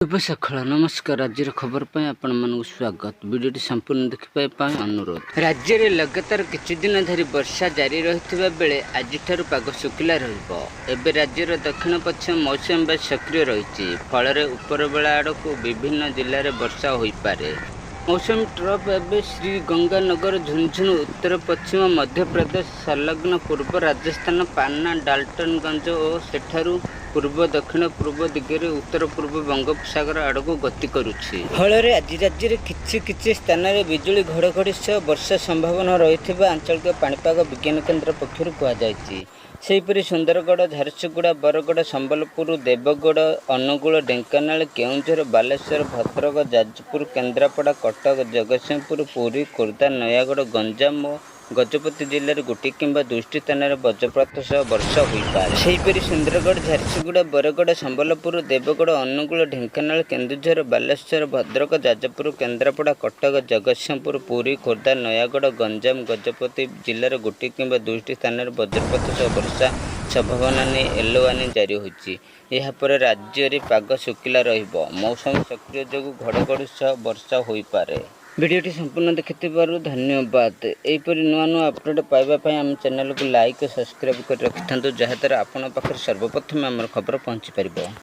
शुभ सकाळ नमस्कार। राज्य खबर पर आपण मानक स्वागत। वीडियोटी संपूर्ण देखा अनुरोध। राज्य में लगातार किछि दिन धरी वर्षा जारी रही बेले आज पाग शुखिला रहिबो। राज्यर दक्षिण पश्चिम मौसम बा सक्रिय रही फल उपरबेला आड़क विभिन्न जिले में वर्षा हो पारे। मौसम ट्रफ एवं श्री गंगानगर झुंझुन उत्तर पश्चिम मध्य प्रदेश संलग्न पूर्व राजस्थान पान्ना डाल्टनगंज और सेठारु पूर्व दक्षिण पूर्व दिगरे उत्तर पूर्व बंगोपसागर आड़ को गति करुछि। फल आज राज्य में किछि स्थान में बिजुली घड़घड़ी सह वर्षा संभावना रही आंचलिक पाणीपाग विज्ञान केन्द्र पक्षर कहुई। सेहीपरि सुंदरगढ़ झारसुगुड़ा बरगड़ संबलपुर देवगढ़ अनुगुल ढेंकानाल केउंझर बालेश्वर भद्रक जाजपुर केन्द्रापड़ा कटक जगतसिंहपुर पुरी खोर्धा नयागढ़ गंजाम और गजपति जिले में गोटे किंबा दुईटी स्थान में वज्रपात सह वर्षा हो पारे। सेहीपरि सुंदरगढ़ झारसुगुड़ा बरगड़ संबलपुर देवगढ़ अनुगुल ढेंकानाल केन्दुझर बालेश्वर भद्रक जाजपुर केन्द्रापड़ा कटक जगतसिंहपुर पुरी खोर्धा नयागढ़ गंजाम गजपति जिले में गोटे किंबा दुईटी स्थान में वज्रपात सह वर्षा संभावना नहीं येलो वार्निंग जारी होती। यापर राज्य में पाग शुखिला रहिबो। मौसम सक्रिय जो घड़घड़ी सह वर्षा हो पारे। वीडियोटी संपूर्ण देखिथिबारु धन्यवाद। एहीपरि नुआ नुआ अपडेट पाइबा आम चैनल को लाइक और सब्सक्राइब कर रखिथांतु जहाँद्वारा आपण पाखरे सर्वप्रथम आमर खबर पहुँची पारिबो।